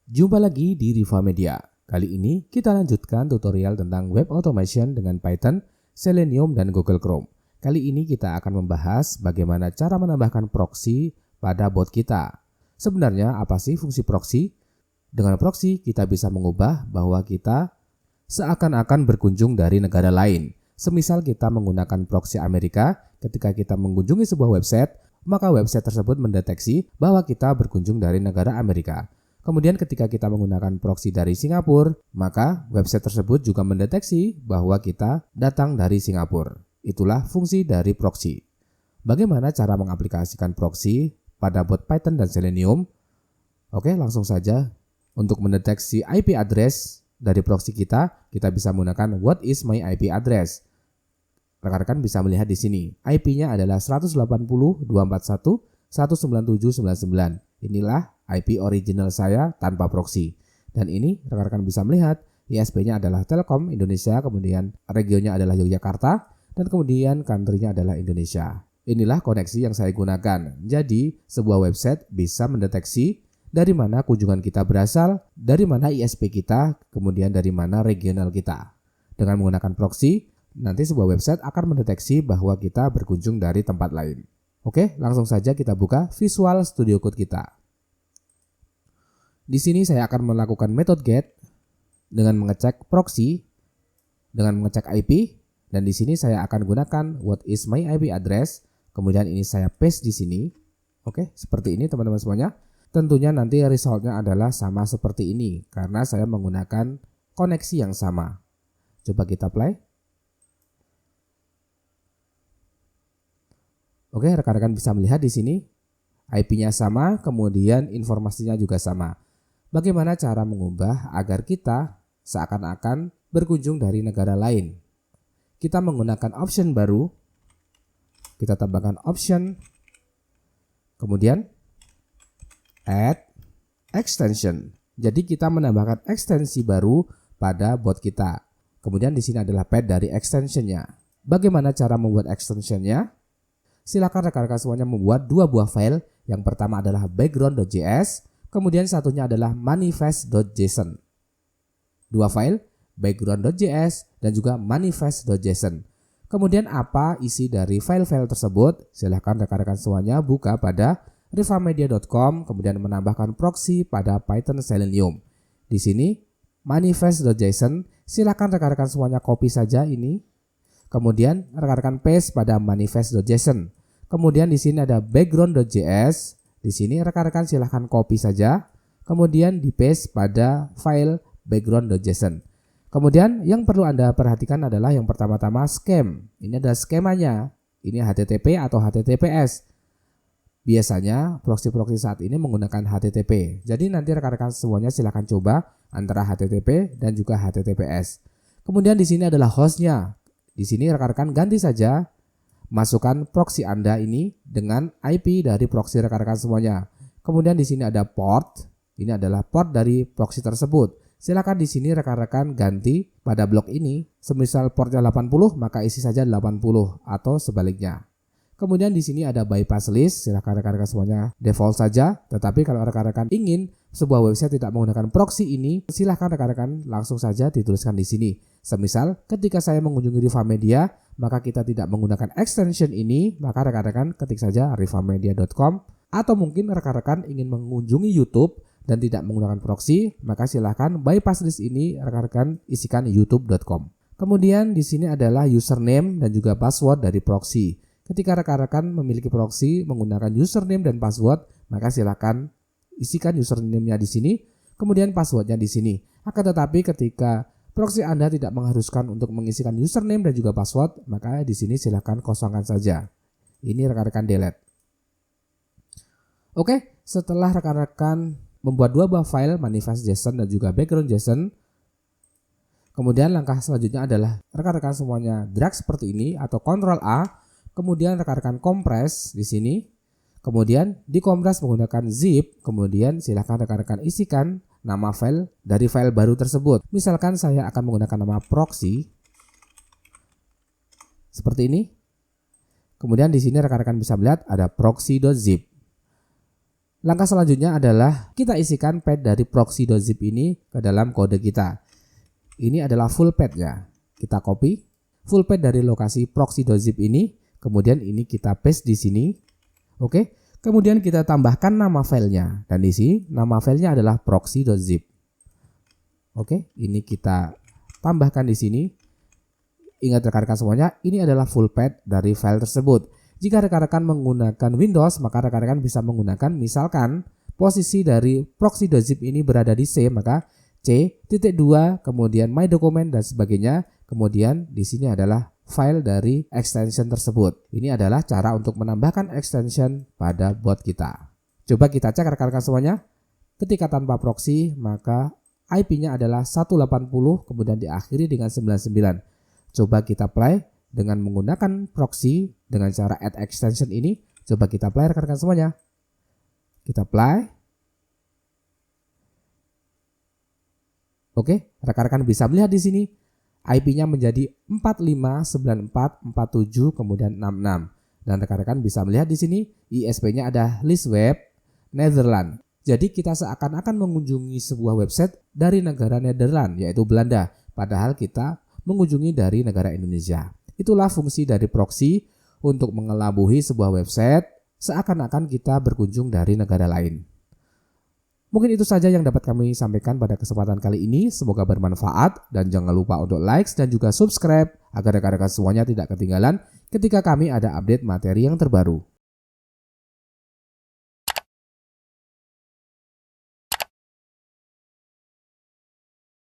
Jumpa lagi di Riva Media. Kali ini kita lanjutkan tutorial tentang web automation dengan Python, Selenium, dan Google Chrome. Kali ini kita akan membahas bagaimana cara menambahkan proxy pada bot kita. Sebenarnya apa sih fungsi proxy? Dengan proxy kita bisa mengubah bahwa kita seakan-akan berkunjung dari negara lain. Semisal kita menggunakan proxy Amerika, ketika kita mengunjungi sebuah website, maka website tersebut mendeteksi bahwa kita berkunjung dari negara Amerika. Kemudian ketika kita menggunakan proxy dari Singapura, maka website tersebut juga mendeteksi bahwa kita datang dari Singapura. Itulah fungsi dari proxy. Bagaimana cara mengaplikasikan proxy pada bot Python dan Selenium? Oke, langsung saja. Untuk mendeteksi IP address dari proxy kita bisa menggunakan what is my IP address. Rekan-rekan bisa melihat di sini. IP-nya adalah 180.241.197.99. Inilah IP original saya tanpa proxy. Dan ini rekan-rekan bisa melihat ISP-nya adalah Telkom Indonesia, kemudian regionnya adalah Yogyakarta, dan kemudian country-nya adalah Indonesia. Inilah koneksi yang saya gunakan. Jadi, sebuah website bisa mendeteksi dari mana kunjungan kita berasal, dari mana ISP kita, kemudian dari mana regional kita. Dengan menggunakan proxy, nanti sebuah website akan mendeteksi bahwa kita berkunjung dari tempat lain. Oke, langsung saja kita buka Visual Studio Code kita. Di sini saya akan melakukan method get dengan mengecek proxy, dengan mengecek IP, dan di sini saya akan gunakan what is my IP address. Kemudian ini saya paste di sini. Oke, seperti ini teman-teman semuanya. Tentunya nanti resultnya adalah sama seperti ini karena saya menggunakan koneksi yang sama. Coba kita play. Oke, rekan-rekan bisa melihat di sini IP-nya sama, kemudian informasinya juga sama. Bagaimana cara mengubah agar kita seakan-akan berkunjung dari negara lain? Kita menggunakan option baru. Kita tambahkan option. Kemudian add extension. Jadi kita menambahkan ekstensi baru pada bot kita. Kemudian di sini adalah path dari extensionnya. Bagaimana cara membuat extensionnya? Silakan rekan-rekan semuanya membuat dua buah file. Yang pertama adalah background.js, kemudian satunya adalah manifest.json. Dua file, background.js dan juga manifest.json. Kemudian apa isi dari file-file tersebut? Silakan rekan-rekan semuanya buka pada rivamedia.com, kemudian menambahkan proxy pada Python Selenium. Di sini manifest.json, silakan rekan-rekan semuanya copy saja ini. Kemudian rekan-rekan paste pada manifest.json. Kemudian di sini ada background.js. Di sini rekan-rekan silahkan copy saja. Kemudian di paste pada file background.json. Kemudian yang perlu Anda perhatikan adalah yang pertama-tama scheme. Ini adalah skemanya. Ini HTTP atau HTTPS. Biasanya proxy-proxy saat ini menggunakan HTTP. Jadi nanti rekan-rekan semuanya silahkan coba antara HTTP dan juga HTTPS. Kemudian di sini adalah hostnya. Di sini rekan-rekan ganti saja. Masukkan proxy Anda ini dengan IP dari proxy rekan-rekan semuanya. Kemudian di sini ada port. Ini adalah port dari proxy tersebut. Silakan di sini rekan-rekan ganti pada blok ini. Semisal portnya 80, maka isi saja 80 atau sebaliknya. Kemudian di sini ada bypass list. Silakan rekan-rekan semuanya default saja. Tetapi kalau rekan-rekan ingin sebuah website tidak menggunakan proxy ini, silakan rekan-rekan langsung saja dituliskan di sini. Semisal ketika saya mengunjungi Riva Media, maka kita tidak menggunakan extension ini, maka rekan-rekan ketik saja rivamedia.com. Atau mungkin rekan-rekan ingin mengunjungi YouTube dan tidak menggunakan proxy, maka silahkan bypass list ini rekan-rekan isikan youtube.com. Kemudian di sini adalah username dan juga password dari proxy. Ketika rekan-rekan memiliki proxy menggunakan username dan password, maka silakan isikan username-nya di sini, kemudian passwordnya di sini. Akan tetapi ketika proxy Anda tidak mengharuskan untuk mengisikan username dan juga password, maka di sini silakan kosongkan saja. Ini rekan-rekan delete. Oke, setelah rekan-rekan membuat dua buah file manifest.json dan juga background.json, kemudian langkah selanjutnya adalah rekan-rekan semuanya drag seperti ini atau Ctrl A. Kemudian rekan-rekan kompres di sini. Kemudian dikompres menggunakan zip. Kemudian silakan rekan-rekan isikan nama file dari file baru tersebut. Misalkan saya akan menggunakan nama proxy. Seperti ini. Kemudian di sini rekan-rekan bisa melihat ada proxy.zip. Langkah selanjutnya adalah kita isikan path dari proxy.zip ini ke dalam kode kita. Ini adalah full path-nya. Kita copy full path dari lokasi proxy.zip ini, kemudian ini kita paste di sini. Oke. Kemudian kita tambahkan nama filenya, dan di sini nama filenya adalah proxy.zip. Oke, ini kita tambahkan di sini. Ingat rekan-rekan semuanya, ini adalah full path dari file tersebut. Jika rekan-rekan menggunakan Windows, maka rekan-rekan bisa menggunakan misalkan posisi dari proxy.zip ini berada di C, maka C.2 kemudian my document dan sebagainya. Kemudian di sini adalah file dari extension tersebut. Ini adalah cara untuk menambahkan extension pada bot kita. Coba kita cek rekan-rekan semuanya. Ketika tanpa proxy, maka IP-nya adalah 180 kemudian diakhiri dengan 99. Coba kita play dengan menggunakan proxy dengan cara add extension ini. Coba kita play rekan-rekan semuanya. Kita play. Oke, rekan-rekan bisa melihat di sini IP-nya menjadi 459447 kemudian 66. Dan rekan-rekan bisa melihat di sini ISP-nya ada list web Netherlands. Jadi kita seakan-akan mengunjungi sebuah website dari negara Netherlands yaitu Belanda, padahal kita mengunjungi dari negara Indonesia. Itulah fungsi dari proxy untuk mengelabuhi sebuah website seakan-akan kita berkunjung dari negara lain. Mungkin itu saja yang dapat kami sampaikan pada kesempatan kali ini. Semoga bermanfaat dan jangan lupa untuk like dan juga subscribe agar rekan-rekan semuanya tidak ketinggalan ketika kami ada update materi yang terbaru.